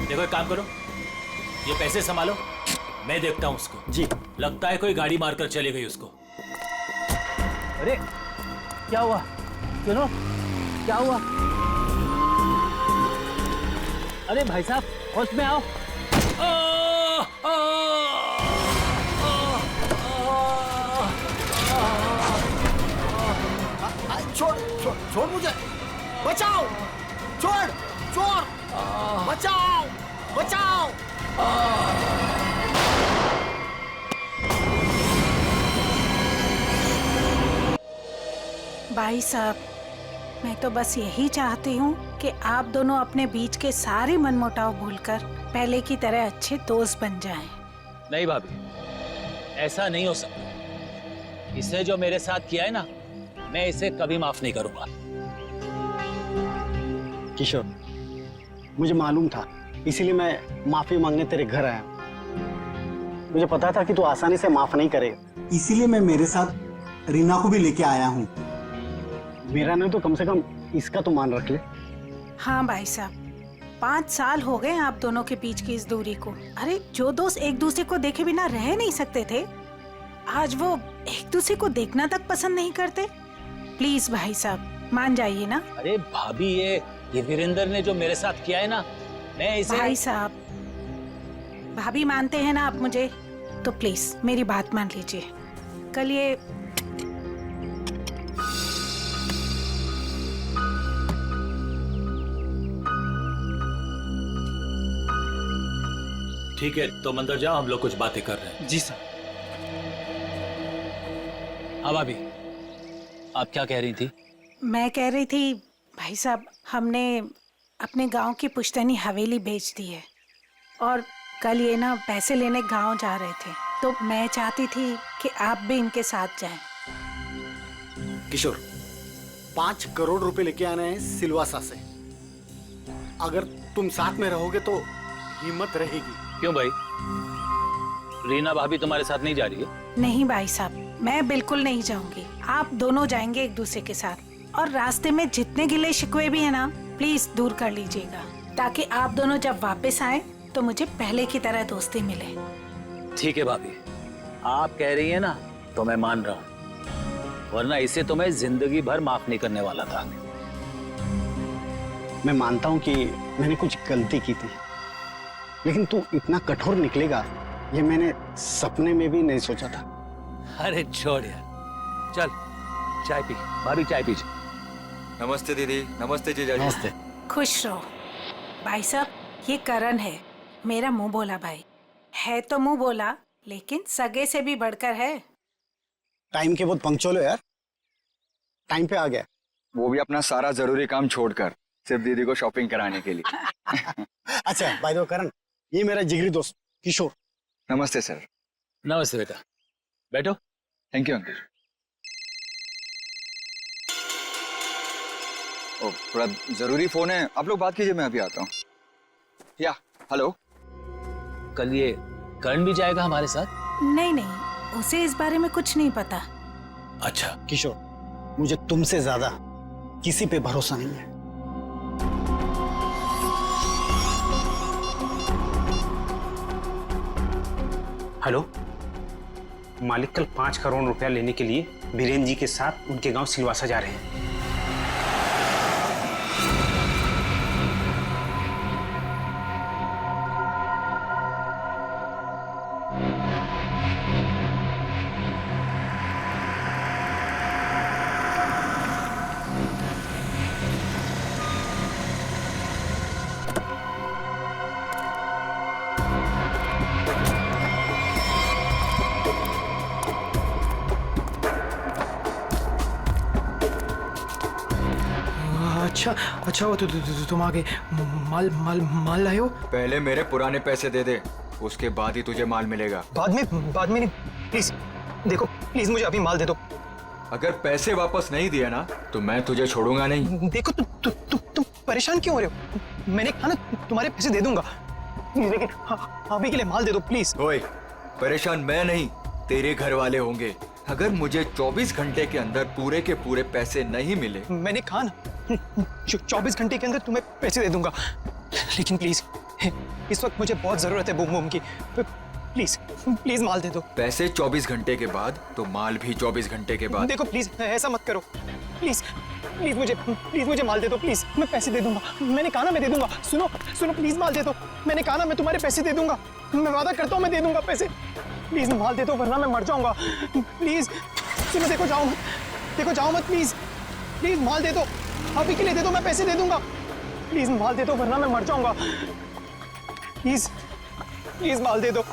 देखो एक काम करो, ये पैसे संभालो, मैं देखता हूँ उसको। जी। लगता है कोई गाड़ी मारकर चली गई उसको। अरे क्या हुआ? सुनो, क्या हुआ? अरे भाई साहब, होश में आओ। छोड़ छोड़ छोड़ मुझे, बचाओ, छोड़, चोर, बचाओ, बचाओ। भाई साहब, मैं तो बस यही चाहती हूँ कि आप दोनों अपने बीच के सारे मनमुटाव भूलकर पहले की तरह अच्छे दोस्त बन जाएं। नहीं भाभी, ऐसा नहीं हो सकता। इसने जो मेरे साथ किया है ना, मैं इसे कभी माफ नहीं करूंगा। किशोर, मुझे मालूम था, इसीलिए मैं माफी मांगने तेरे घर आया हूँ। मुझे पता था कि तू आसानी से माफ नहीं करेगा, इसीलिए मैं मेरे साथ रीना को भी लेके आया हूँ। मेरा नहीं तो कम से कम इसका तो मान रख ले। हाँ भाई साहब, 5 साल हो गए आप दोनों के बीच की इस दूरी को। अरे जो दोस्त एक दूसरे को देखे बिना रह नहीं सकते थे, आज वो एक दूसरे को देखना तक पसंद नहीं करते। प्लीज भाई साहब, मान जाइए ना। अरे भाभी, ये वीरेंद्र ने जो मेरे साथ किया है ना, मैं इसे। भाई साहब, भाभी मानते हैं ना आप मुझे, तो प्लीज मेरी बात मान लीजिए। कल ये ठीक है, तुम अंदर जाओ, हम लोग कुछ बातें कर रहे हैं। जी सर। हाँ भाभी, आप क्या कह रही थी? मैं कह रही थी भाई साहब, हमने अपने गांव की पुश्तैनी हवेली बेच दी है और कल ये ना पैसे लेने गांव जा रहे थे, तो मैं चाहती थी कि आप भी इनके साथ जाएं। किशोर, 5 करोड़ रुपए लेके आने हैं सिलवासा से। अगर तुम साथ में रहोगे तो हिम्मत रहेगी। क्यों भाई, रीना भाभी तुम्हारे साथ नहीं जा रही है? नहीं भाई साहब, मैं बिल्कुल नहीं जाऊंगी। आप दोनों जाएंगे एक दूसरे के साथ, और रास्ते में जितने गिले शिकवे भी है ना, प्लीज दूर कर लीजिएगा, ताकि आप दोनों जब वापस आए तो मुझे पहले की तरह दोस्ती मिले। ठीक है भाभी, आप कह रही है ना, तो मैं मान रहा हूँ, वरना इसे तो मैं जिंदगी भर माफ नहीं करने वाला था। मैं मानता हूँ कि मैंने कुछ गलती की थी, लेकिन तू इतना कठोर निकलेगा ये मैंने सपने में भी नहीं सोचा था। अरे छोड़ यार, चल चाय पी। भाभी चाय पीजिए। नमस्ते दीदी। नमस्ते जीजाजी। नमस्ते। खुश रहो। भाई साहब, ये करण है, मेरा मुंह बोला भाई है। तो मुंह बोला, लेकिन सगे से भी बढ़कर है। टाइम के बहुत पंक्चुअल हो यार, टाइम पे आ गया। वो भी अपना सारा जरूरी काम छोड़कर सिर्फ दीदी को शॉपिंग कराने के लिए। अच्छा बाय द वे करण, ये मेरा जिगरी दोस्त किशोर। नमस्ते सर। नमस्ते बेटा, बैठो। Thank you uncle. ओ, थोड़ा जरूरी फोन है, आप लोग बात कीजिए, मैं अभी आता हूँ। या हेलो। कल ये करण भी जाएगा हमारे साथ? नहीं नहीं, उसे इस बारे में कुछ नहीं पता। अच्छा किशोर, मुझे तुमसे ज्यादा किसी पे भरोसा नहीं है। हेलो, मालिक कल 5 करोड़ रुपया लेने के लिए बीरेन जी के साथ उनके गांव सिलवासा जा रहे हैं। अच्छा अच्छा, वो तुम आगे माल माल माल लाए हो? पहले मेरे पुराने पैसे दे दे, उसके बाद ही तुझे माल मिलेगा। बाद में नहीं, प्लीज देखो, प्लीज मुझे अभी माल दे दो। अगर पैसे वापस नहीं दिए ना तो मैं तुझे छोड़ूंगा नहीं। देखो तुम परेशान क्यों हो रहे हो? मैंने कहा ना तुम्हारे पैसे दे दूंगा, लेकिन अभी के लिए माल दे दो प्लीज। ओए, परेशान मैं नहीं, तेरे घर वाले होंगे। अगर मुझे 24 घंटे के अंदर पूरे के पूरे पैसे नहीं मिले, मैंने कहा ना 24 घंटे के अंदर तुम्हें पैसे दे दूंगा, लेकिन प्लीज इस वक्त मुझे बहुत जरूरत है बूम बूम की। प्लीज प्लीज माल दे दो। पैसे 24 घंटे के बाद तो माल भी 24 घंटे के बाद। देखो प्लीज ऐसा मत करो, प्लीज प्लीज मुझे माल दे दो प्लीज। मैं पैसे दे दूंगा, मैंने कहा ना मैं दे दूंगा। सुनो सुनो प्लीज माल दे दो, मैंने कहा ना मैं तुम्हारे पैसे दे दूंगा, मैं वादा करता हूँ मैं दे दूंगा पैसे। प्लीज माल दे दो वरना मैं मर जाऊंगा। प्लीज सुनो, देखो जाओ मत प्लीज। प्लीज माल दे दो, अभी के लिए दे दो, मैं पैसे दे दूंगा। प्लीज माल दे दो वरना मैं मर जाऊंगा। प्लीज प्लीज माल दे दो।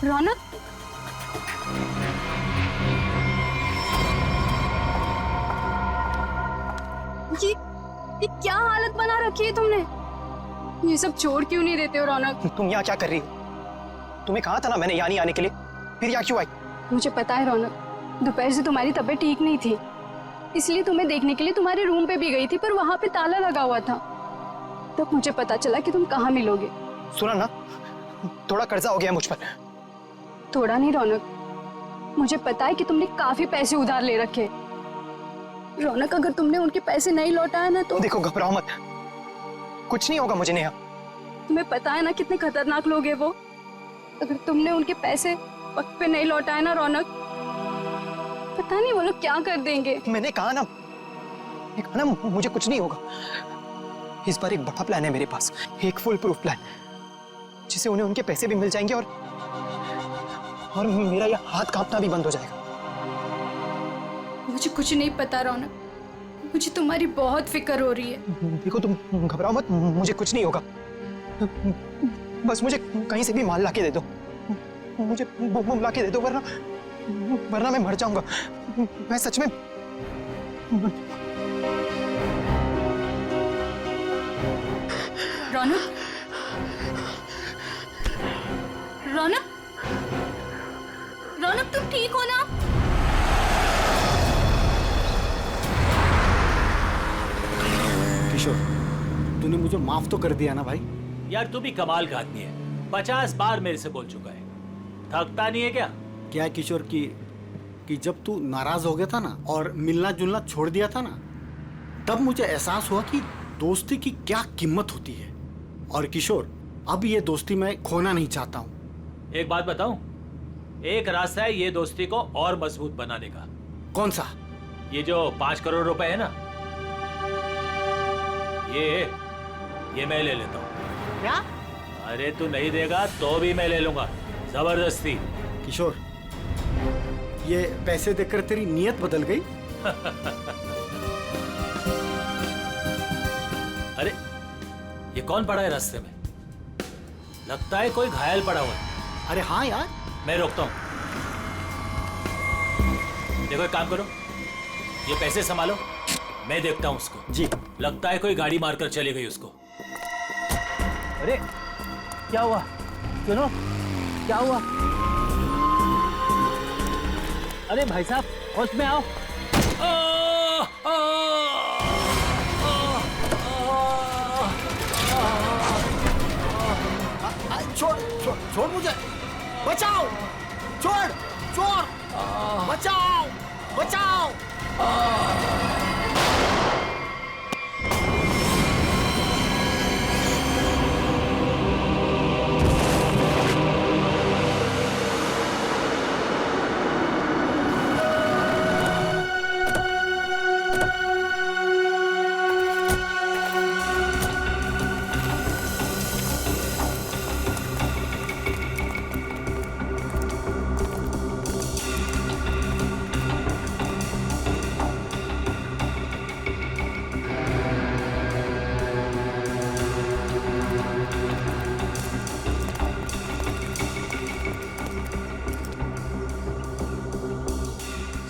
रौनक, ये क्या हालत बना रखी है तुमने? ये सब छोड़ क्यों नहीं देते हो रौनक? तुम यहाँ क्या कर रही हो? तुम्हें कहा था ना मैंने यहाँ नहीं आने के लिए, फिर यहाँ क्यों आई? मुझे पता है रौनक, दोपहर से तुम्हारी तबीयत ठीक नहीं थी, इसलिए तुम्हें देखने के लिए तुम्हारे रूम पे भी गई थी, पर वहां पे ताला लगा हुआ था। तब मुझे पता चला कि तुम कहाँ मिलोगे। सुना ना, थोड़ा कर्जा हो गया मुझ पर। थोड़ा नहीं रौनक, मुझे पता है कि तुमने काफी पैसे उधार ले रखे। रौनक, अगर तुमने उनके पैसे नहीं लौटाए ना तो देखो घबराओ मत, कुछ नहीं होगा मुझे नेहा। तुम्हें पता है ना कितने खतरनाक लोग हैं वो। अगर तुमने उनके पैसे वक्त पे नहीं लौटाए ना रौनक, पता नहीं वो लोग क्या कर देंगे। मैंने कहा ना मुझे कुछ नहीं होगा। इस बार एक बड़ा प्लान है मेरे पास, एक फुल प्रूफ प्लान, जिससे उन्हें उनके पैसे भी मिल जाएंगे और मेरा यह हाथ कांपना भी बंद हो जाएगा। मुझे कुछ नहीं पता रौनक, मुझे तुम्हारी बहुत फिक्र हो रही है। देखो तुम घबराओ मत, मुझे कुछ नहीं होगा। बस मुझे कहीं से भी माल लाके दे दो, मुझे बम लाके दे दो, वरना मैं मर जाऊंगा। मैं सच में रौनक, रौनक, रौनक तुम ठीक हो ना? किशोर, तूने मुझे माफ तो कर दिया ना भाई? यार तू भी कमाल का आदमी है, 50 बार मेरे से बोल चुका है, थकता नहीं है क्या? क्या है किशोर कि जब तू नाराज हो गया था ना और मिलना जुलना छोड़ दिया था ना, तब मुझे एहसास हुआ कि दोस्ती की क्या कीमत होती है। और किशोर, अब ये दोस्ती मैं खोना नहीं चाहता हूँ। एक बात बताऊं, एक रास्ता है ये दोस्ती को और मजबूत बनाने का। कौन सा? ये जो 5 करोड़ रुपए है ना, ये मैं ले लेता हूँ। क्या? अरे तू नहीं देगा तो भी मैं ले लूंगा, जबरदस्ती। किशोर, ये पैसे देकर तेरी नीयत बदल गई? अरे ये कौन पड़ा है रास्ते में? लगता है कोई घायल पड़ा हुआ है। अरे हाँ यार। मैं रोकता हूँ। देखो एक काम करो, ये पैसे संभालो, मैं देखता हूँ उसको। जी। लगता है कोई गाड़ी मारकर चली गई उसको। अरे क्या हुआ? सुनो, क्या हुआ? अरे भाई साहब, होश में आओ। छोड़ मुझे, बचाओ, छोड़, चोर, बचाओ, बचाओ।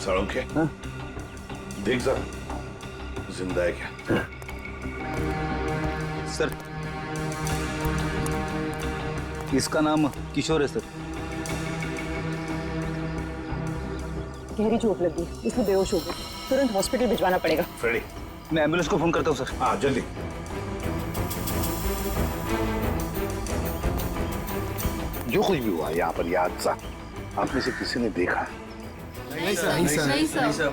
सड़क है, देख जरा जिंदा है क्या? सर, इसका नाम किशोर है सर। गहरी चोट लगी, इसलिए बेहोश हो गई, तुरंत हॉस्पिटल भिजवाना पड़ेगा। फ्रेडी, मैं एम्बुलेंस को फोन करता हूँ सर। हाँ जल्दी। जो कुछ भी हुआ यहाँ पर, याद सा आप में से किसी ने देखा है? नहीं sir.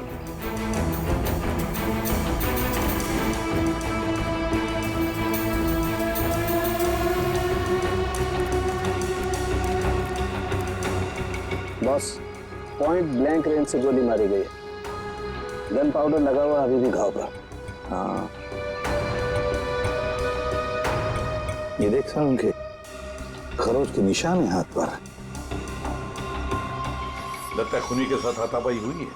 Boss, point blank range से गोली मारी गई है। गन पाउडर लगा हुआ अभी भी घाव पर। हाँ, ये देख सर, उनके खरोच के निशान है हाथ पर। लगता है खूनी के साथ हाथापाई हुई है।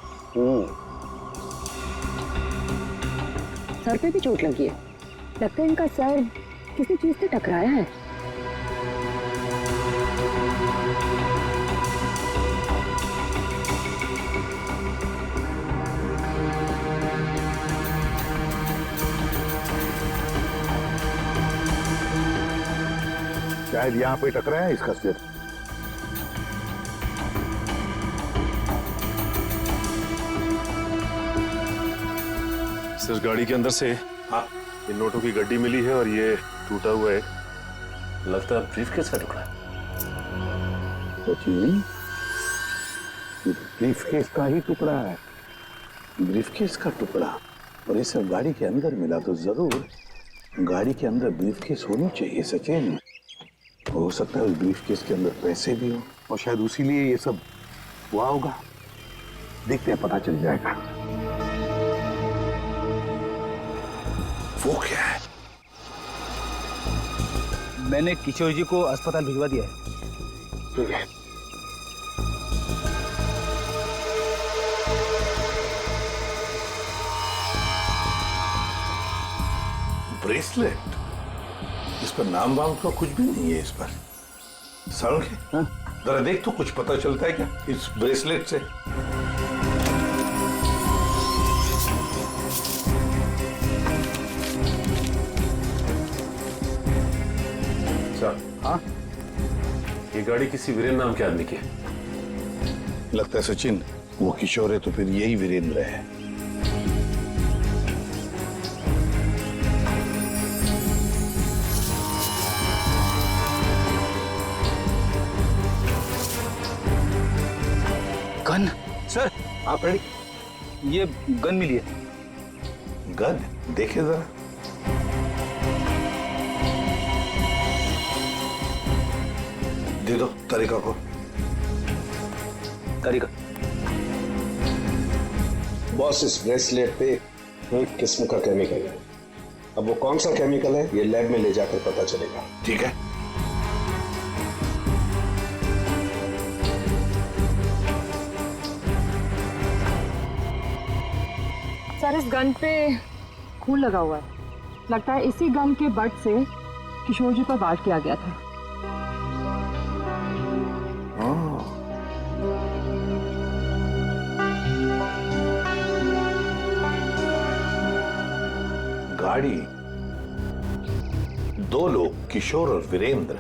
सर पे भी चोट लगी है। लगता है इनका सर किसी चीज से टकराया है। शायद यहाँ पे टकराया है इसका सिर। सर, गाड़ी के अंदर से इन नोटों की गड्डी मिली है और ये टूटा हुआ है। लगता है ब्रीफकेस का टुकड़ा है। सचिन, ब्रीफकेस का ही टुकड़ा है। ब्रीफकेस का टुकड़ा और ये सब गाड़ी के अंदर मिला तो जरूर गाड़ी के अंदर ब्रीफकेस होनी चाहिए सचिन। हो सकता है उस ब्रीफकेस के अंदर पैसे भी हो और शायद उसी लिए ये सब हुआ होगा। देखते हैं, पता चल जाएगा। वो क्या है? मैंने किशोर जी को अस्पताल भिजवा दिया है। ठीक है। ब्रेसलेट, इस पर नाम वाम का कुछ भी नहीं है। इस पर सारुण के जरा देख तो कुछ पता चलता है क्या इस ब्रेसलेट से? सर, हाँ, ये गाड़ी किसी वीरेंद्र नाम के आदमी की है। लगता है सचिन वो किशोर है तो फिर यही वीरेंद्र है। गन सर, आप रेडी? ये गन मिली है। गन देखे जरा। दे दो तरीका को। तरीका बॉस, इस ब्रेसलेट पे एक किस्म का केमिकल है। अब वो कौन सा केमिकल है ये लैब में ले जाकर पता चलेगा। ठीक है। सर, इस गन पे खून लगा हुआ है। लगता है इसी गन के बट से किशोर जी पर वार किया गया था। गाड़ी, दो लोग, किशोर और वीरेंद्र।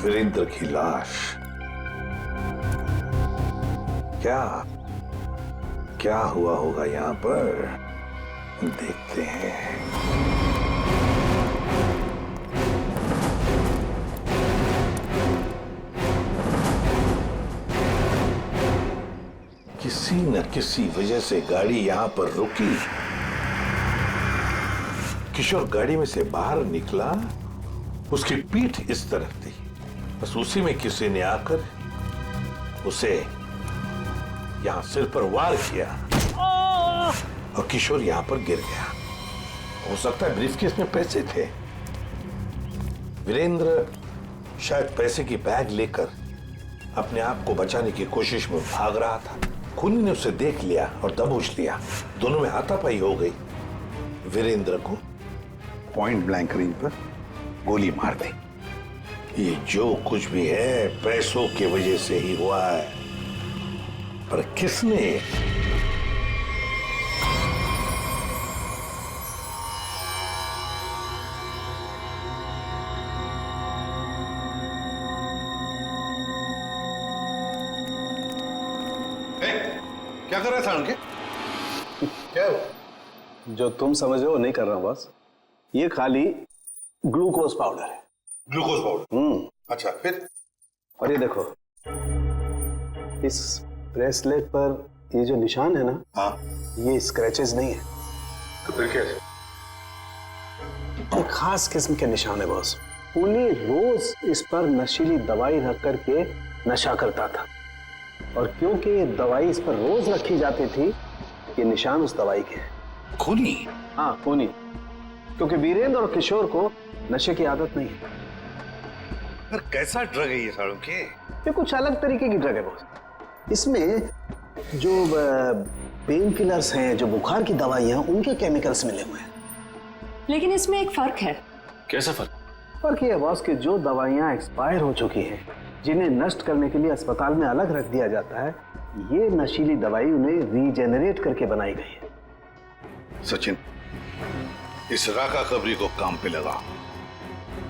वीरेंद्र की लाश। क्या हुआ होगा यहाँ पर? देखते हैं। किसी न किसी वजह से गाड़ी यहां पर रुकी। किशोर गाड़ी में से बाहर निकला, उसकी पीठ इस तरफ थी। बस उसी में किसी ने आकर उसे यहां सिर पर वार किया और किशोर यहां पर गिर गया। हो सकता है ब्रीफकेस में पैसे थे। वीरेंद्र शायद पैसे की बैग लेकर अपने आप को बचाने की कोशिश में भाग रहा था। खूनी ने उसे देख लिया और दबोच लिया। दोनों में हाथापाई हो गई। वीरेंद्र को पॉइंट ब्लैंक रेंज पर गोली मार दी। ये जो कुछ भी है पैसों की वजह से ही हुआ है, पर किसने? क्या कर रहा था उनके? क्या जो तुम समझ हो नहीं कर रहा हूं बस। ये खाली ग्लूकोज पाउडर है। Glucose powder? अच्छा, फिर? और ये देखो, इस ब्रेसलेट पर ये जो निशान है ना, हाँ, ये स्क्रैचेस नहीं है। तो फिर क्या है? एक खास किस्म के निशान है बॉस। खूनी रोज इस पर नशीली दवाई रख करके नशा करता था, और क्योंकि ये दवाई इस पर रोज रखी जाती थी, ये निशान उस दवाई के हैं। खूनी? हाँ, खूनी। क्योंकि वीरेंद्र और किशोर को नशे की आदत नहीं है। पर कैसा ड्रग है ये सालों के? ये कुछ अलग तरीके की ड्रग है बॉस। इसमें जो पेन किलर्स हैं, जो बुखार की दवाइयां, उनके केमिकल्स मिले हुए हैं। लेकिन इसमें एक फर्क है। कैसा फर्क? फर्क ये है बॉस कि जो दवाइयां एक्सपायर हो चुकी हैं, जिन्हें नष्ट करने के लिए अस्पताल में अलग रख दिया जाता है, ये नशीली दवाई उन्हें रीजेनरेट करके बनाई गई है। सचिन, इस राका खबरी को काम पे लगा,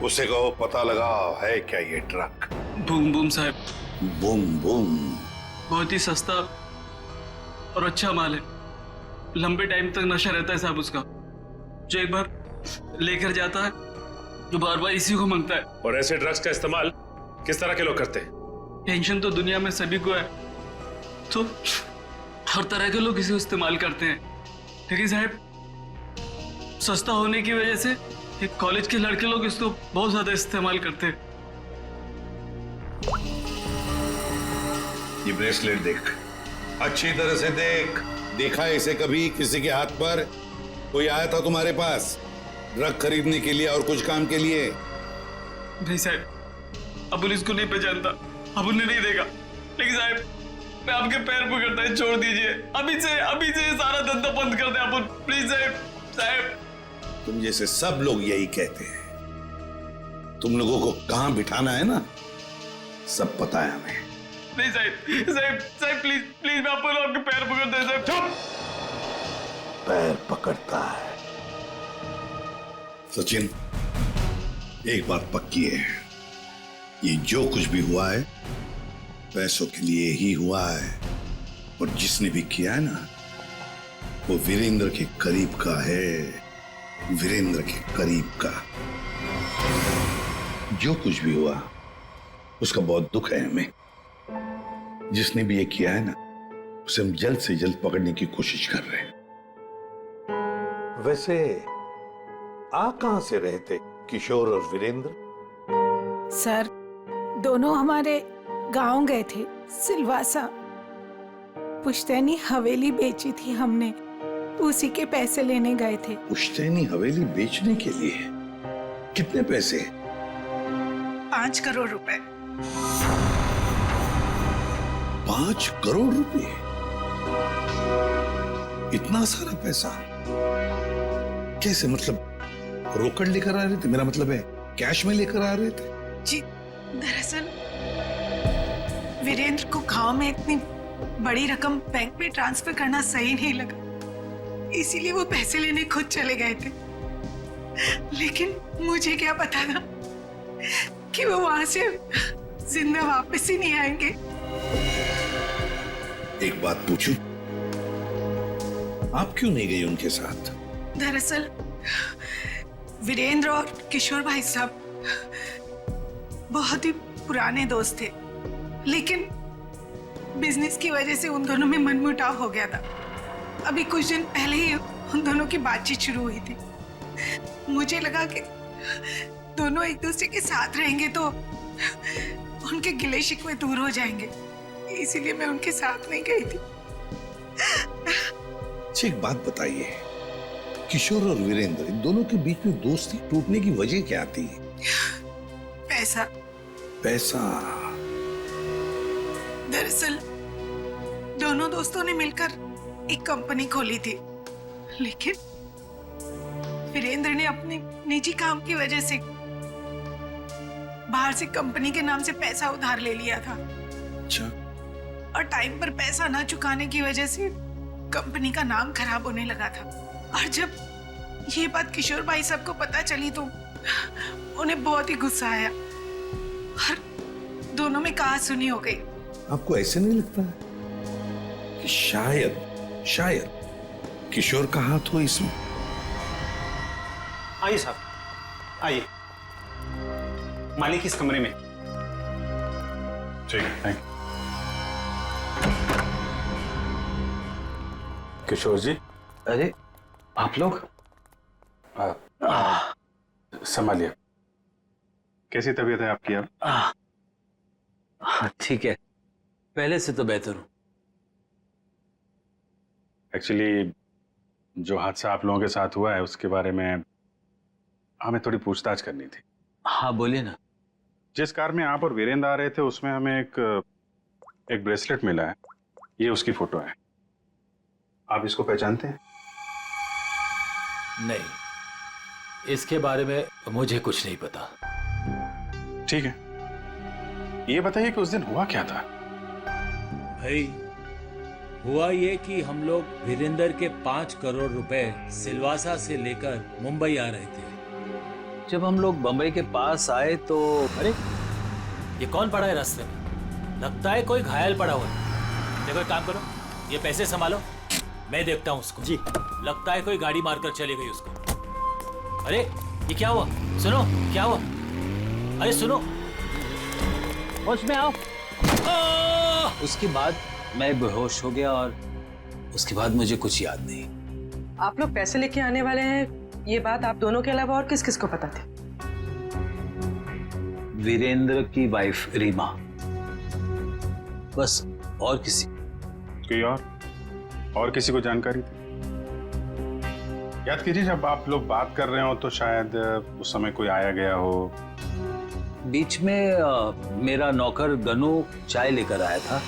उसे कहो पता लगा है क्या ये ड्रग। बूम बूम साहब। बूम बूम बहुत ही सस्ता और अच्छा माल है। लंबे टाइम तक नशा रहता है साहब उसका। जो एक बार लेकर जाता है जो बार बार इसी को मांगता है। और ऐसे ड्रग्स का इस्तेमाल किस तरह के लोग करते हैं? टेंशन तो दुनिया में सभी को है, तो हर तरह के लोग इसे इस्तेमाल करते हैं। लेकिन साहब सस्ता होने की वजह से एक कॉलेज के लड़के लोग इसको बहुत ज्यादा इस्तेमाल करते हैं। ये ब्रेसलेट देख, अच्छी तरह से देख। देखा है इसे कभी किसी के हाथ पर? कोई आया था तुम्हारे पास ड्रग खरीदने के लिए और कुछ काम के लिए? नहीं साहब, अबुल इसको नहीं पहचानता, अबुल ने नहीं देखा। लेकिन साहब मैं आपके पैर पकड़ता है, छोड़ दीजिए। अभी से सारा धंधा बंद कर दे अबुल, प्लीज साहब। साहब तुम जैसे सब लोग यही कहते हैं। तुम लोगों को कहां बिठाना है ना, सब पता है हमें। नहीं साहब प्लीज मैं आपके पैर पकड़ता है साहब। चुप! पैर पकड़ता है? सचिन, एक बात पक्की है, ये जो कुछ भी हुआ है पैसों के लिए ही हुआ है। और जिसने भी किया है ना, वो वीरेंद्र के करीब का है, वीरेंद्र के करीब का। जो कुछ भी हुआ उसका बहुत दुख है हमें। जिसने भी ये किया है ना, उसे हम जल्द से जल्द पकड़ने की कोशिश कर रहे हैं। वैसे आ कहां से रहे थे किशोर और वीरेंद्र? सर दोनों हमारे गांव गए थे, सिलवासा। पुश्तैनी हवेली बेची थी हमने, तो उसी के पैसे लेने गए थे। पुश्तैनी हवेली बेचने के लिए? कितने पैसे? 5 करोड़ रुपए। 5 करोड़ रुपए? इतना सारा पैसा कैसे? मतलब रोकड़ लेकर आ रहे थे? मेरा मतलब है कैश में लेकर आ रहे थे? जी दरअसल वीरेंद्र को गांव में इतनी बड़ी रकम बैंक में ट्रांसफर करना सही नहीं लगा, इसीलिए वो पैसे लेने खुद चले गए थे। लेकिन मुझे क्या पता था कि वो वहां से जिंदा वापस ही नहीं आएंगे। एक बात पूछूं, आप क्यों नहीं गई उनके साथ? दरअसल वीरेंद्र और किशोर भाई साहब बहुत ही पुराने दोस्त थे, लेकिन बिजनेस की वजह से उन दोनों में मनमुटाव हो गया था। अभी कुछ दिन पहले ही उन दोनों की बातचीत शुरू हुई थी। मुझे लगा कि दोनों एक दूसरे के साथ रहेंगे तो उनके गिले शिकवे दूर हो जाएंगे, इसीलिए मैं उनके साथ नहीं गई थी। अच्छा एक बात बताइए, किशोर और वीरेंद्र इन दोनों के बीच में दोस्ती टूटने की वजह क्या थी? पैसा। पैसा? दरअसल दोनों दोस्तों ने मिलकर एक कंपनी खोली थी, लेकिन वीरेंद्र ने अपने निजी काम की वजह से बाहर से कंपनी के नाम से पैसा उधार ले लिया था। अच्छा। और टाइम पर पैसा ना चुकाने की वजह से कंपनी का नाम खराब होने लगा था। और जब ये बात किशोर भाई साहब को पता चली तो उन्हें बहुत ही गुस्सा आया और दोनों में कहा-सुनी हो गई। आपको ऐसे नहीं लगता कि शायद किशोर का हाथ हो इसमें? आइए साहब, आइए। मालिक इस कमरे में। ठीक है, थैंक यू। किशोर जी। अरे आप लोग? संभालिए। कैसी तबीयत है आपकी अब? ठीक है, पहले से तो बेहतर हूँ। एक्चुअली जो हादसा आप लोगों के साथ हुआ है उसके बारे में हमें थोड़ी पूछताछ करनी थी। हाँ बोलिए ना। जिस कार में आप और वीरेंद्र आ रहे थे उसमें हमें एक ब्रेसलेट मिला है, ये उसकी फोटो है। आप इसको पहचानते हैं? नहीं, इसके बारे में मुझे कुछ नहीं पता। ठीक है, ये बताइए कि उस दिन हुआ क्या था? भाई हुआ ये कि हम लोग वीरेंद्र के 5 करोड़ रुपए सिलवासा से लेकर मुंबई आ रहे थे। जब हम लोग बंबई के पास आए तो अरे ये कौन पड़ा है रास्ते में? लगता है कोई घायल पड़ा हुआ है। देखो एक काम करो, ये पैसे संभालो, मैं देखता हूँ उसको। जी। लगता है कोई गाड़ी मारकर चली गई उसको। अरे ये क्या हुआ? सुनो, क्या हुआ? अरे सुनो, होश में आओ। उसके बाद मैं बेहोश हो गया और उसके बाद मुझे कुछ याद नहीं। आप लोग पैसे लेके आने वाले हैं, ये बात आप दोनों के अलावा और किस किस को पता थी? वीरेंद्र की वाइफ रीमा, बस, और किसी? कोई और किसी को जानकारी थी? याद कीजिए, जब आप लोग बात कर रहे हो तो शायद उस समय कोई आया गया हो। बीच में मेरा नौकर गनू चाय लेकर आया था।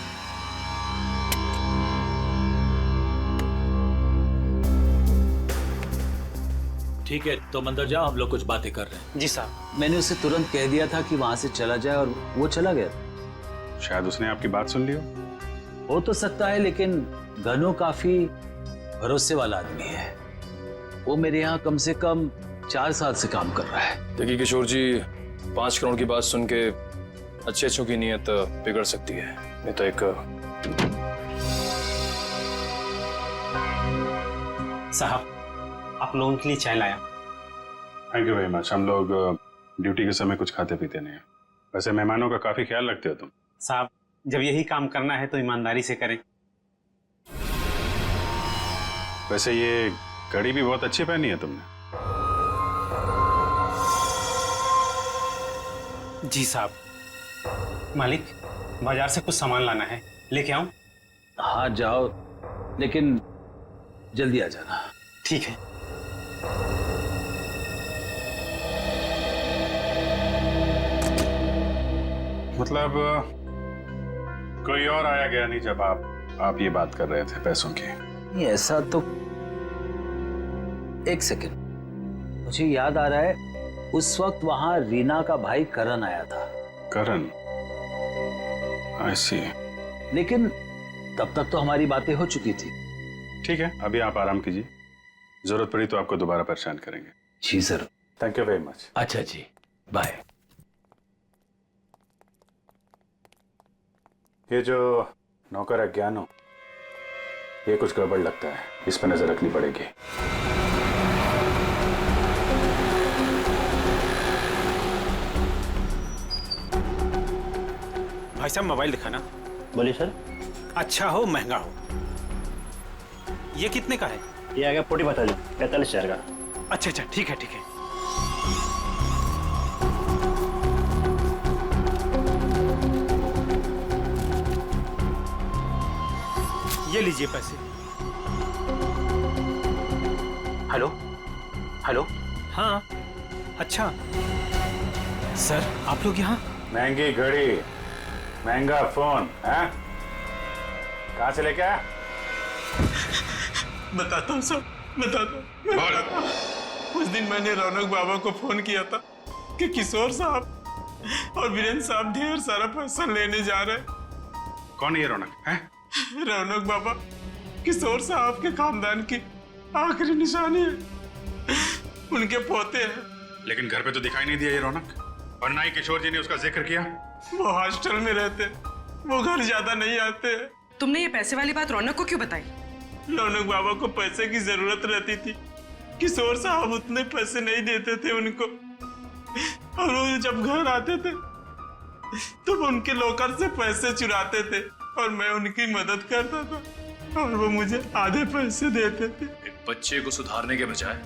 ठीक है, तुम अंदर जाओ, हम लोग कुछ बातें कर रहे हैं। जी साहब। मैंने उसे तुरंत कह दिया था कि वहां से चला जाए और वो चला गया। शायद उसने आपकी बात सुन ली हो तो सकता है, लेकिन गनू काफी भरोसे वाला आदमी है। वो मेरे यहाँ कम से कम 4 साल से काम कर रहा है। देखिए किशोर जी, 5 करोड़ की बात सुन के अच्छों की नीयत बिगड़ सकती है। नहीं तो एक साहब, आप लोगों के लिए चाय लाया। Thank you very much. हम लोग ड्यूटी के समय कुछ खाते पीते नहीं हैं। वैसे मेहमानों का काफी ख्याल रखते हो तुम। साहब, जब यही काम करना है तो ईमानदारी से करें। वैसे ये घड़ी भी बहुत अच्छी पहनी है तुमने। जी साहब। मालिक, बाजार से कुछ सामान लाना है, लेके आऊं? हाँ जाओ, लेकिन जल्दी आ जाना। ठीक है। मतलब कोई और आया गया नहीं जब आप ये बात कर रहे थे पैसों की? नहीं, ऐसा तो। एक सेकंड, मुझे याद आ रहा है, उस वक्त वहां रीना का भाई करण आया था। करण? आई सी। लेकिन तब तक तो हमारी बातें हो चुकी थी। ठीक है, अभी आप आराम कीजिए, जरूरत पड़ी तो आपको दोबारा परेशान करेंगे। जी sir. Thank you very much. अच्छा जी, बाय। ये जो नौकर है ज्ञानो, ये कुछ गड़बड़ लगता है, इस पर नजर रखनी पड़ेगी। भाई साहब, मोबाइल दिखाना। बोलिए सर। अच्छा हो महंगा हो। ये कितने का है? ये आ गया 45,000 का। अच्छा अच्छा, ठीक है ठीक है। ये लीजिए पैसे। Hello hello. हाँ, अच्छा सर, आप लोग यहाँ? महंगी घड़ी, महंगा फोन है, कहाँ से लेके आया? बताता हूँ सर, बताता हूँ। उस दिन मैंने रौनक बाबा को फोन किया था कि किशोर साहब और वीरेंद्र साहब ढेर सारा पैसा लेने जा रहे हैं। कौन है ये रौनक? है रौनक बाबा किशोर साहब के खानदान की आखिरी निशानी है, उनके पोते हैं। लेकिन घर पे तो दिखाई नहीं दिया ये रौनक, और ना ही किशोर जी ने उसका जिक्र किया। वो हॉस्टल में रहते, वो घर ज्यादा नहीं आते। तुमने ये पैसे वाली बात रौनक को क्यों बताई? रौनक बाबा को पैसे की जरूरत रहती थी, किशोर साहब उतने पैसे नहीं देते थे उनको, और वो जब घर आते थे तो वो उनके लॉकर से पैसे चुराते थे और मैं उनकी मदद करता था और वो मुझे आधे पैसे देते थे। एक बच्चे को सुधारने के बजाय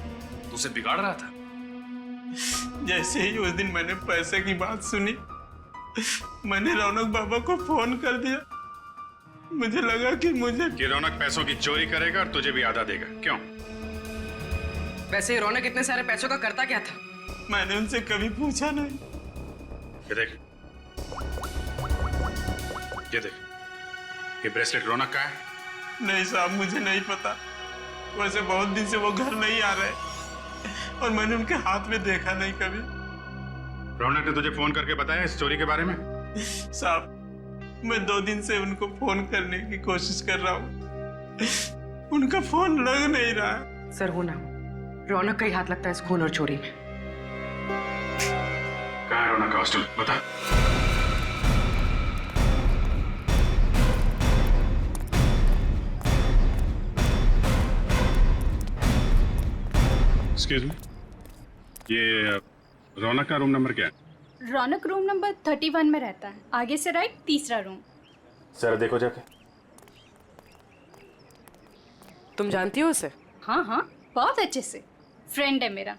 उसे बिगाड़ रहा था। जैसे ही उस दिन मैंने पैसे की बात सुनी, मैंने रौनक बाबा को फोन कर दिया। मुझे लगा कि रौनक पैसों की चोरी करेगा और तुझे भी आधा देगा, क्यों? वैसे रौनक इतने सारे पैसों का करता क्या था? मैंने उनसे कभी पूछा नहीं। ये देख, ये ब्रेसलेट रौनक का है? नहीं साहब, मुझे नहीं पता। वैसे बहुत दिन से वो घर नहीं आ रहे और मैंने उनके हाथ में देखा नहीं कभी। रौनक ने तुझे फोन करके बताया इस चोरी के बारे में? साहब, मैं 2 दिन से उनको फोन करने की कोशिश कर रहा हूँ, उनका फोन लग नहीं रहा है। सर हो ना, रौनक का ही हाथ लगता है इस खून और चोरी में। कहाँ है रौनक का हॉस्टल, बता। एक्सक्यूज मी, ये रौनक का रूम नंबर क्या है? रौनक रूम नंबर 31 में रहता है, आगे से राइट, तीसरा रूम। सर देखो जाके। तुम जानती हो उसे? हाँ हाँ, बहुत अच्छे से, फ्रेंड है मेरा।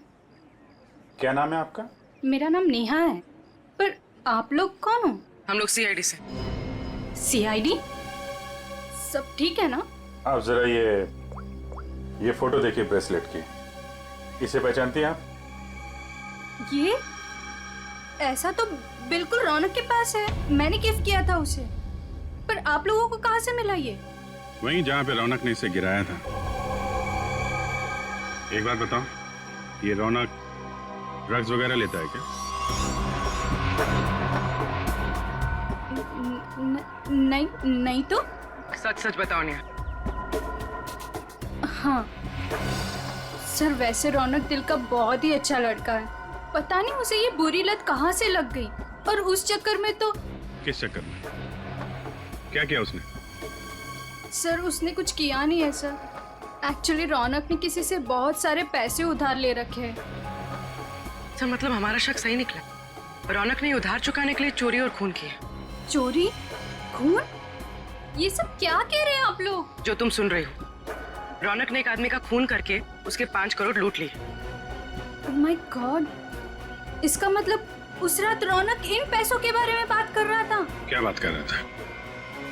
क्या नाम है आपका? मेरा नाम नेहा है। पर आप लोग कौन हो? हम लोग सीआईडी से। सीआईडी? सब ठीक है ना? आप जरा ये फोटो देखिए ब्रेसलेट की, इसे पहचानती हैं आप? ये ऐसा तो बिल्कुल रौनक के पास है, मैंने गिफ्ट किया था उसे। पर आप लोगों को कहाँ से मिला ये? वहीं जहाँ पे रौनक ने इसे गिराया था। एक बात बताओ, ये रौनक ड्रग्स वगैरह लेता है क्या? नहीं तो। सच सच बताओ नेहा। हाँ सर, वैसे रौनक दिल का बहुत ही अच्छा लड़का है। पता नहीं उसे ये बुरी लत कहाँ से लग गई, और उस चक्कर में तो। किस चक्कर में? क्या किया उसने? सर उसने कुछ किया नहीं है सर। एक्चुअली रौनक ने किसी से बहुत सारे पैसे उधार ले रखे हैं। सर मतलब हमारा शक सही निकला, रौनक ने उधार चुकाने के लिए चोरी और खून किया। चोरी, खून, ये सब क्या कह रहे हैं आप लोग? जो तुम सुन रहे हो, रौनक ने एक आदमी का खून करके उसके 5 करोड़ लूट लिए। ओह माय गॉड, इसका मतलब उस रात रौनक इन पैसों के बारे में बात कर रहा था। क्या बात कर रहा था?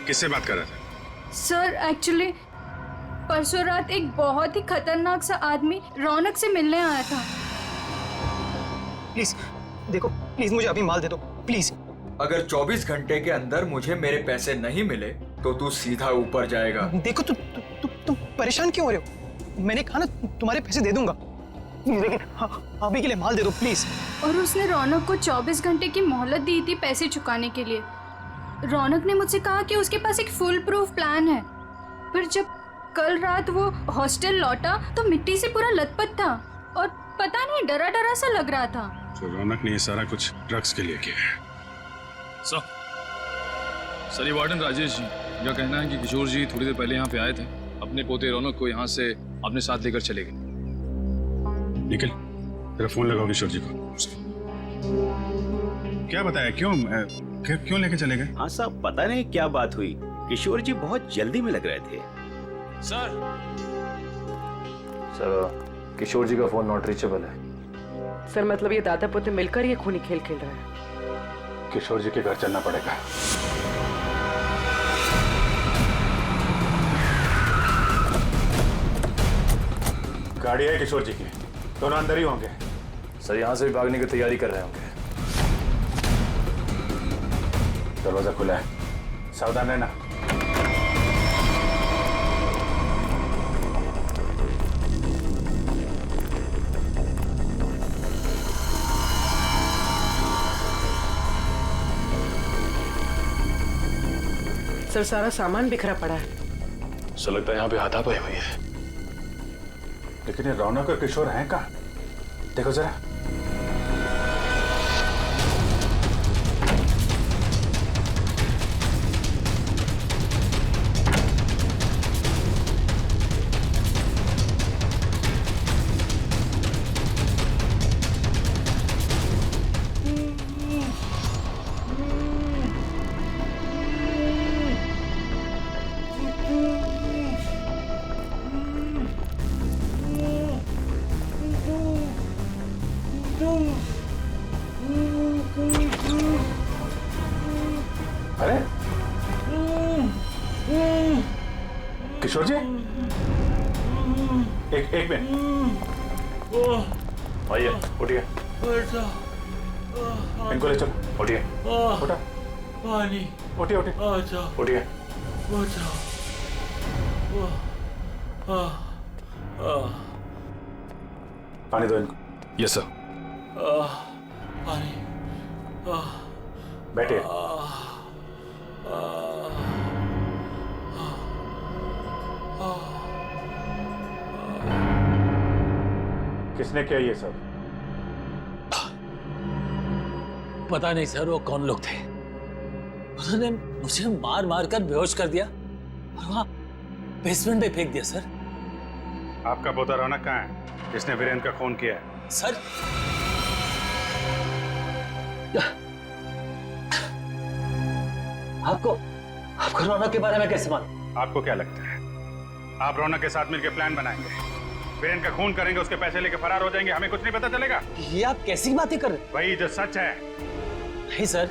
किससे बात कर रहा था? सर एक्चुअली परसों रात एक बहुत ही खतरनाक सा आदमी रौनक से मिलने आया था। प्लीज देखो, प्लीज मुझे अभी माल दे दो प्लीज। अगर 24 घंटे के अंदर मुझे मेरे पैसे नहीं मिले तो तू सीधा ऊपर जाएगा। देखो तुम परेशान क्यों हो रहे हो? मैंने कहा ना तुम्हारे पैसे दे दूंगा, लेकिन अभी के लिए माल दे दो प्लीज। और उसने रौनक को 24 घंटे की मोहलत दी थी पैसे चुकाने के लिए। रौनक ने मुझसे कहा कि उसके पास एक फुल प्रूफ प्लान है। पर जब कल रात वो हॉस्टल लौटा तो मिट्टी से पूरा लथपथ था और पता नहीं डरा डरा सा लग रहा था। तो रौनक ने ये सारा कुछ ड्रग्स के लिए किया है। सर ये वार्डन राजेश जी का कहना है कि किशोर जी थोड़ी देर पहले यहाँ पे आए थे, अपने पोते रौनक को यहाँ से अपने साथ लेकर चले गए। निखिल, तेरा फोन लगाओ किशोर जी को। क्या बताया, क्यों लेके चले गए? हाँ साहब, पता नहीं क्या बात हुई, किशोर जी बहुत जल्दी में लग रहे थे। सर किशोर जी का फोन नॉट रीचेबल है। सर मतलब ये दादा पोते मिलकर ये खूनी खेल खेल रहे हैं। किशोर जी के घर चलना पड़ेगा। गाड़ी है किशोर जी की, दोनों अंदर ही होंगे। सर यहाँ से भी भागने की तैयारी कर रहे होंगे। दरवाजा खुला है, सावधान रहना। सर सारा सामान बिखरा पड़ा है। सर लगता है यहाँ पे हाथापाई हुई है। लेकिन ये रौनक और किशोर हैं कहाँ? देखो जरा। अरे किशोर जी, एक मिनट, आइए, उठिए, इनको ले चलो, उठिए, उठा, पानी, उठिए, उठिए, पानी दो इनको। Yes sir. पानी, बैठिए। किसने किया ये सब? पता नहीं सर वो कौन लोग थे। उन्होंने मुझे मार मार कर बेहोश कर दिया और वहां बेसमेंट में फेंक दिया सर। आपका पोता रौनक कहाँ है जिसने वीरेंद्र का खून किया है? सर आपको रौनक के बारे में कैसे मालूम? आपको क्या लगता है आप रौनक के साथ मिलकर प्लान बनाएंगे, वीरेंद्र का खून करेंगे, उसके पैसे लेके फरार हो जाएंगे, हमें कुछ नहीं पता चलेगा? ये आप कैसी बातें कर रहे हैं? वही जो सच है। नहीं सर,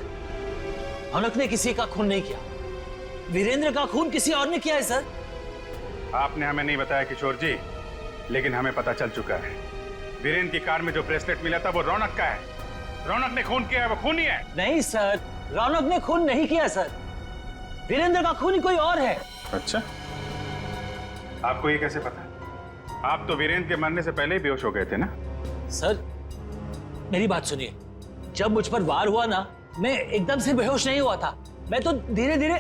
रौनक ने किसी का खून नहीं किया, वीरेंद्र का खून किसी और ने किया है सर। आपने हमें नहीं बताया किशोर जी, लेकिन हमें पता चल चुका है वीरेंद्र की कार में जो ब्रेसलेट मिला था वो रौनक का है। रौनक ने खून किया है, वो खूनी है। नहीं सर, रौनक ने खून नहीं किया सर, वीरेंद्र का खूनी कोई और है। अच्छा, आपको ये कैसे पता? आप तो वीरेंद्र के मरने से पहले ही बेहोश हो गए थे ना? सर मेरी बात सुनिए, जब मुझ पर वार हुआ ना, मैं एकदम से बेहोश नहीं हुआ था, मैं तो धीरे धीरे।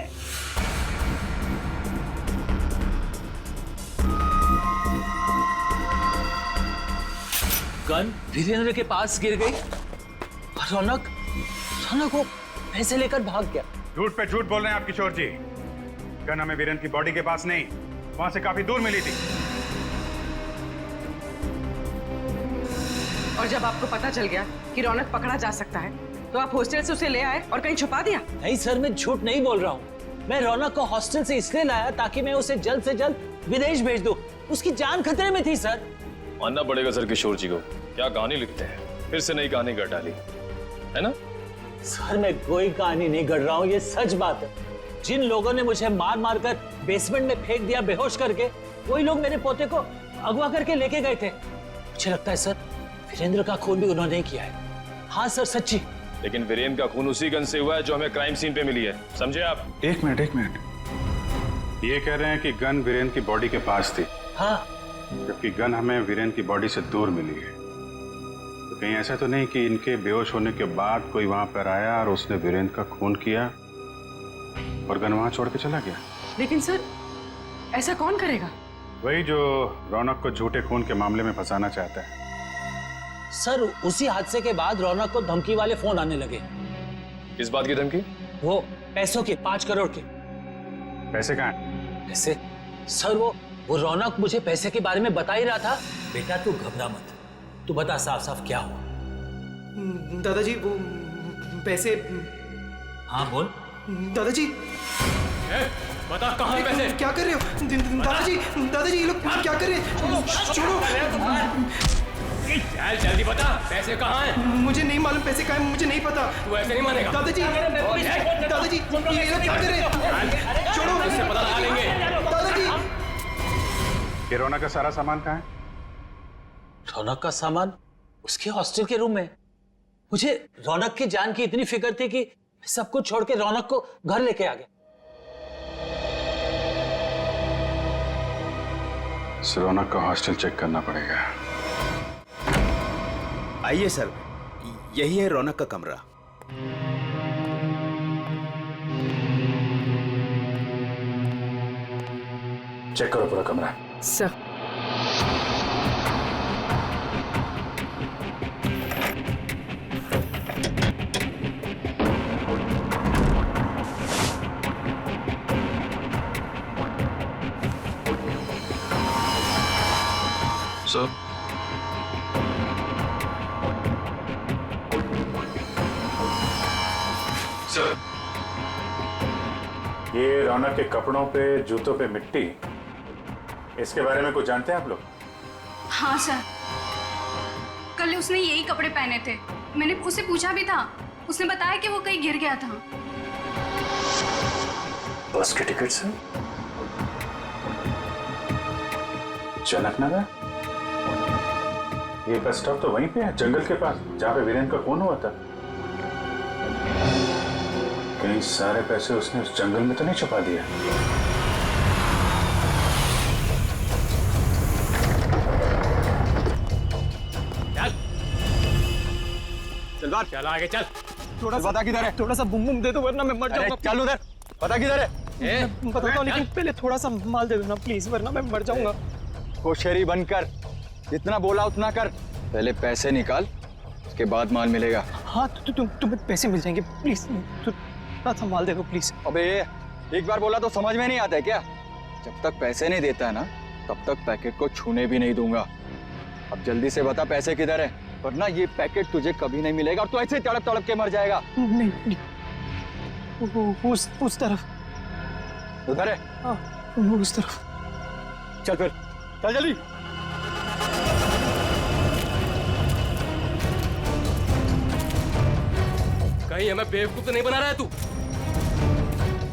गन वीरेंद्र के पास गिर गई और रौनक को पैसे लेकर भाग गया। झूठ पे झूठ बोल रहे हैं आप किशोर जी। गन हमें वीरेंद्र की बॉडी के पास नहीं, वहां से काफी दूर मिली थी। और जब आपको पता चल गया कि रौनक पकड़ा जा सकता है तो आप हॉस्टल से उसे ले आए और कहीं छुपा दिया? नहीं सर, मैं झूठ नहीं बोल रहा हूँ। मैं रौनक को हॉस्टल से इसलिए लाया ताकि मैं उसे जल्द से जल्द विदेश भेज दूं। उसकी जान खतरे में थी सर। मानना पड़ेगा सर किशोर जी को, क्या कहानी लिखते हैं, फिर से नई कहानी गढ़ डाली है ना? सर मैं कोई कहानी नहीं गढ़ रहा हूँ, ये सच बात है। जिन लोगों ने मुझे मार मार कर बेसमेंट में फेंक दिया बेहोश करके, वही लोग मेरे पोते को अगवा करके लेके गए थे। मुझे लगता है सर वीरेंद्र का खून भी उन्होंने किया है। हाँ सर, सच्ची। लेकिन वीरेंद्र का खून उसी गन से हुआ है जो हमें क्राइम सीन पे मिली है, समझे आप? एक मिनट, ये कह रहे हैं कि गन वीरेंद्र की बॉडी के पास थी। हाँ, जबकि गन हमें वीरेंद्र की बॉडी से दूर मिली है। तो कहीं ऐसा तो नहीं कि इनके बेहोश होने के बाद कोई वहां पर आया और उसने वीरेंद्र का खून किया और गन वहां छोड़ के चला गया? लेकिन सर ऐसा कौन करेगा? वही जो रौनक को झूठे खून के मामले में फंसाना चाहता है। सर उसी हादसे के बाद रौनक को धमकी वाले फोन आने लगे। किस बात की धमकी? वो पैसों की, 5 करोड़ की। पैसे कहाँ हैं? पैसे? सर वो रौनक मुझे पैसे के बारे में बता ही रहा था। बेटा तू घबरा मत, तू बता साफ साफ क्या हुआ। दादाजी वो पैसे। हाँ बोल। दादाजी बता कहाँ है पैसे? क्या कर रहे हो दादाजी ये लोग क्या कर रहे हैं? छोड़ो। जल्दी बता पैसे कहाँ हैं? मुझे नहीं मालूम पैसे कहाँ हैं, मुझे नहीं पता। तू ऐसे नहीं मानेगा। दादाजी ये लोग क्या कर रहे हैं? छोड़ो, इससे पता लगा लेंगे। दादाजी ये रौनक का सारा सामान कहाँ है? रौनक का सामान उसके हॉस्टल के रूम में। मुझे रौनक की जान की इतनी फिक्र थी कि सब कुछ छोड़ के रौनक को घर लेके आ गया। रौनक का हॉस्टल चेक करना पड़ेगा। आइए सर, यही है रौनक का कमरा। चेक करो पूरा कमरा। सर सर ये रौनक के कपड़ों पे, जूतों पे मिट्टी, इसके बारे में कुछ जानते हैं आप लोग? हाँ सर, कल उसने यही कपड़े पहने थे। मैंने उससे पूछा भी था उसने बताया कि वो कहीं गिर गया था। बस के टिकट से जनक नगर? ये बस स्टॉप तो वहीं पे है, जंगल के पास, जहाँ पे वीरेंद्र का खून हुआ था। कहीं सारे पैसे उसने उस जंगल में तो नहीं छुपा दिया? चल बात, चल आगे चल। थोड़ा सा पता किधर है? थोड़ा सा बुम बुम दे दो वरना मैं मर जाऊंगा। चल उधर, पता किधर है? मैं बताता हूँ, लेकिन पहले थोड़ा सा माल दे दो ना प्लीज, वरना मैं मर जाऊंगा। होशियारी बंद कर, जितना बोला उतना कर। पहले पैसे निकाल, उसके बाद माल मिलेगा। हाँ तुम्हें पैसे मिल जाएंगे, प्लीज थोड़ा सा माल दे दो प्लीज। अबे एक बार बोला तो समझ में नहीं आता है क्या? जब तक पैसे नहीं देता है ना, तब तक पैकेट को छूने भी नहीं दूंगा। अब जल्दी से बता पैसे किधर है, वरना ये पैकेट तुझे कभी नहीं मिलेगा और तू ऐसे तड़प तड़प के मर जाएगा। नहीं उस तरफ। उधर है? हाँ उस तरफ। चल फिर, चल जल्दी। कहीं हमें बेवकूफ तो नहीं बना रहा है तू?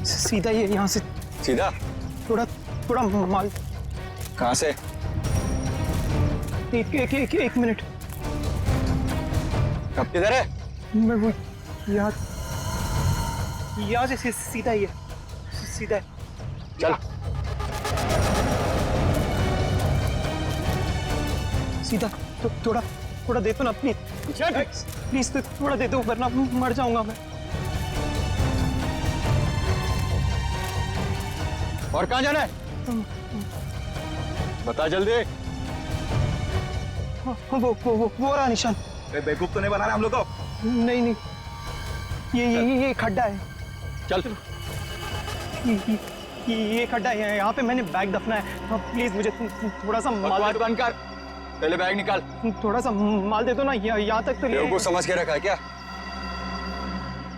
सीधा ये यहाँ से। सीधा? थोड़ा माल। कहाँ से? एक मिनट। कब किधर है? मैं वो यहाँ से सीधा ही है, सीधा है। चल सीधा। तो थोड़ा दे दो ना प्लीज तो थोड़ा दे दो, वरना मर जाऊंगा मैं। और कहाँ जाना है? बता जल्दी। वो रहा निशान। बेवकूफ तो नहीं बना रहा हम लोग को? नहीं ये खड्डा है। चल ये खड्डा है, यहाँ पे मैंने बैग दफना है। प्लीज मुझे थोड़ा सा माल बंद कर, पहले बैग निकाल। थोड़ा सा माल दे दो ना, यहाँ तक तो बेवकूफ समझ के रखा है क्या?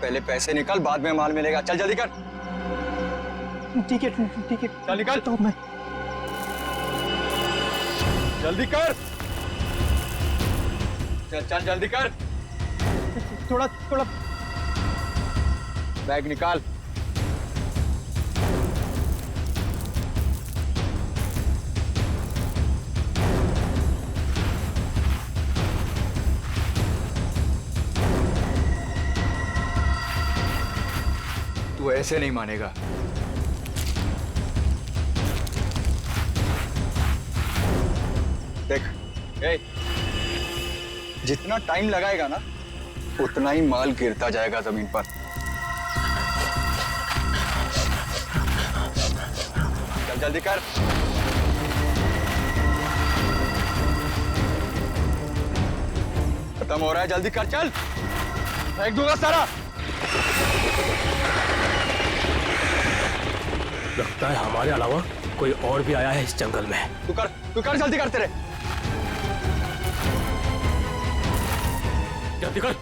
पहले पैसे निकाल, बाद में माल मिलेगा। चल जल्दी कर। ठीक है चल निकाल। तो मैं जल्दी कर। चल जल्दी कर। थोड़ा बैग निकाल। तू ऐसे नहीं मानेगा। देख, जितना टाइम लगाएगा ना, उतना ही माल गिरता जाएगा जमीन पर। चल जल्दी कर। खत्म हो रहा है, जल्दी कर। चल, फेंक दूंगा सारा। लगता है हमारे अलावा कोई और भी आया है इस जंगल में। तू कर जल्दी कर। तेरे जल्दी कर।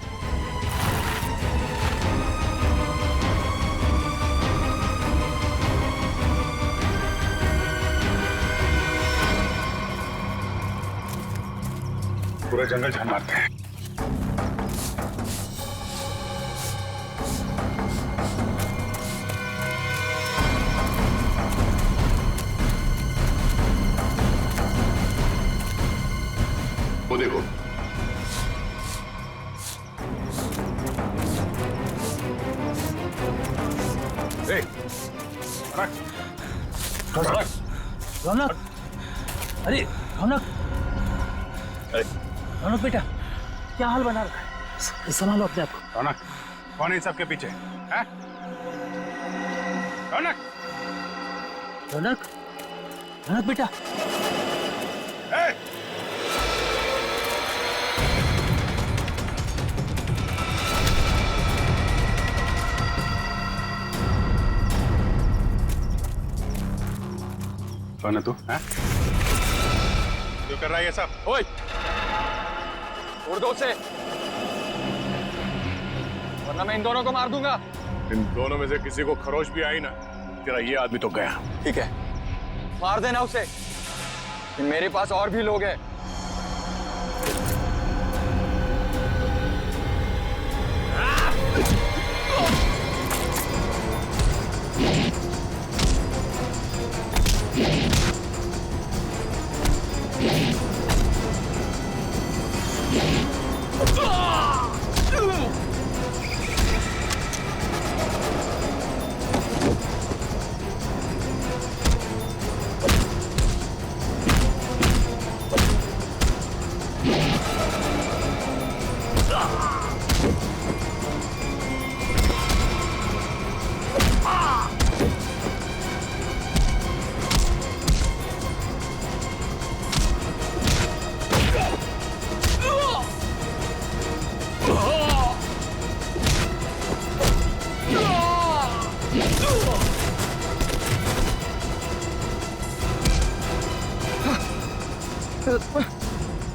पूरा जंगल झाड़ मारते हैं। वो देखो, रौनक, अरे रौनक बेटा, क्या हाल बना रखा है? संभालो अपने आप को। रौनक, कौन है इन सबके पीछे? हैं? रौनक बेटा। कौन है तू? हैं? क्यों कर रहा है ये सब? ओए, उड़ दो उसे, वरना मैं इन दोनों को मार दूंगा। इन दोनों में से किसी को खरोच भी आई ना, तेरा ये आदमी तो गया। ठीक है, मार देना उसे। मेरे पास और भी लोग हैं।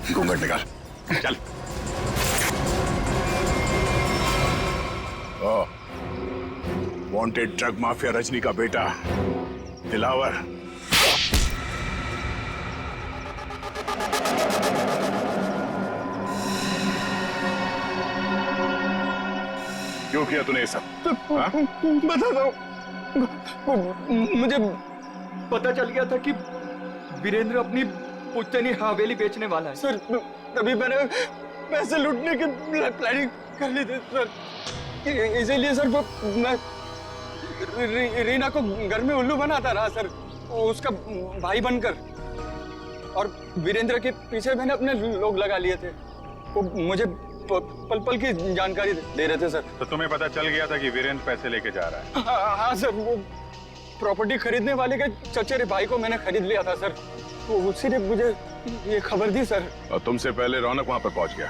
घूंघट निकाल, चल। वांटेड ड्रग माफिया रजनी का बेटा दिलावर। क्यों किया तूने ये सब? बता दो, मुझे पता चल गया था कि वीरेंद्र अपनी पुश्तैनी हवेली बेचने वाला है सर। तभी मैंने पैसे लूटने की प्लानिंग कर ली थी सर। इसीलिए सर मैं रीना को घर में उल्लू बनाता रहा सर, उसका भाई बनकर। और वीरेंद्र के पीछे मैंने अपने लोग लगा लिए थे, वो मुझे पल पल की जानकारी दे रहे थे सर। तो तुम्हें पता चल गया था कि वीरेंद्र पैसे लेके जा रहा है? हाँ सर, वो प्रॉपर्टी खरीदने वाले के चचेरे भाई को मैंने खरीद लिया था सर, तो उसी ने मुझे ये खबर दी सर। और तुमसे पहले रौनक वहां पर पहुंच गया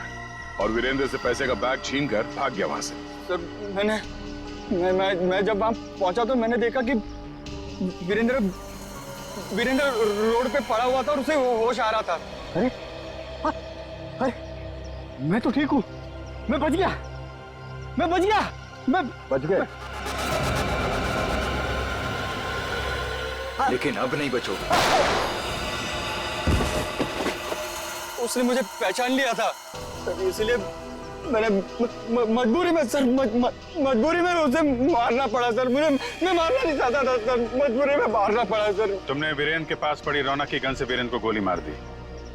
और वीरेंद्र से पैसे का बैग छीन कर भाग गया वहां से। सर मैं जब वहां पहुंचा तो मैंने देखा कि वीरेंद्र रोड पे पड़ा हुआ था और उसे होश आ रहा था। अरे मैं तो ठीक हूँ, मैं बच गया, मैं बच गया। लेकिन अब नहीं बचोगे। उसने मुझे पहचान लिया था सर, इसलिए मैंने मजबूरी में सर मजबूरी में उसे मारना पड़ा सर। मैं मारना नहीं चाहता था सर, मजबूरी में मारना पड़ा सर। तुमने वीरेंद्र के पास पड़ी रौनक की गन से वीरेंद्र को गोली मार दी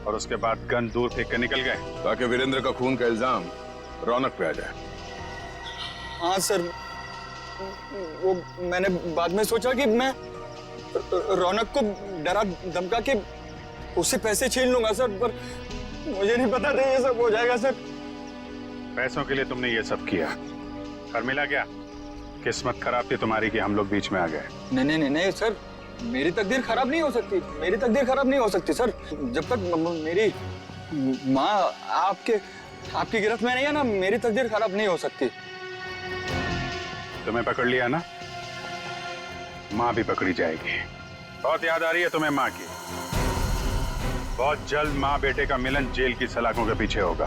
और उसके बाद गन दूर फेंक कर निकल गए ताकि वीरेंद्र का खून का इल्जाम रौनक पे आ जाए। हाँ सर, वो मैंने बाद में सोचा कि मैं रौनक को डरा धमका के उससे पैसे छीन लूंगा सर, पर मुझे नहीं पता था ये सब हो जाएगा सर। पैसों के लिए तुमने ये सब किया, पर मिला क्या? किस्मत खराब थी तुम्हारी कि हम लोग बीच में आ गए। नहीं सर, मेरी तकदीर खराब नहीं हो सकती, मेरी तकदीर खराब नहीं हो सकती सर। जब तक मेरी माँ आपकी गिरफ्त में नहीं है ना, मेरी तकदीर खराब नहीं हो सकती। तुम्हें पकड़ लिया ना, माँ भी पकड़ी जाएगी। बहुत याद आ रही है तुम्हें माँ की। बहुत जल्द माँ बेटे का मिलन जेल की सलाखों के पीछे होगा।